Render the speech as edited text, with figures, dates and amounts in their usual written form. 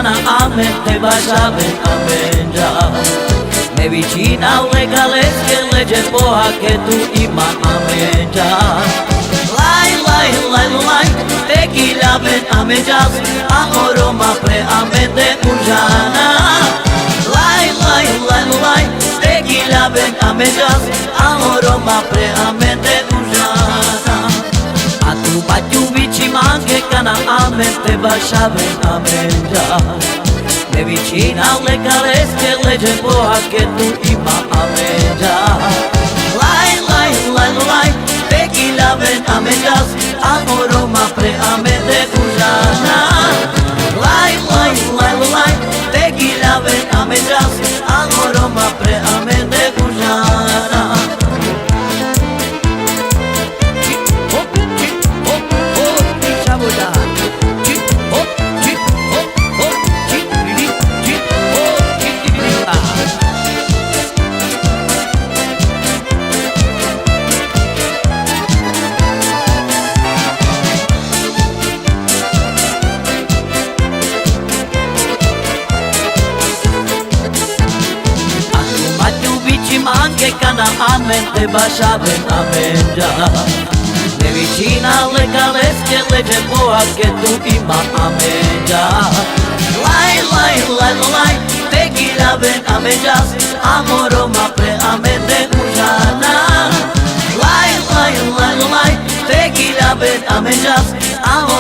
canamente baciaven a mangiare. Me vicina alle calesche legge poa che tu ima a mangiare. Lai, lai, lai, lai, tequila ven a mangiare, amoro ma pre a mente ujana. Lai, lai, lai, lai, tequila ven a mangiare, amoro ma pre a mente ujana. A tu baciu vicina che canamente baciaven a mangiare. Me vicina alle calesche legge poa che tu ima a mangiare. Lai, lai, lai, lai, tequila ven a mangiare, amoro ma pre a mente ujana. Lai, lai, lai, lai, tequila ven a mangiare, amoro ma pre a mente ujana. Che canamente baciaven a mangiare. Me vicina alle calesche legge poa che tu ima a mangiare. Lai, lai, lai, lai, tequila ven a mangiare, amoro ma pre a mente ujana. Lai, lai, lai, lai, tequila ven a mangiare, amoro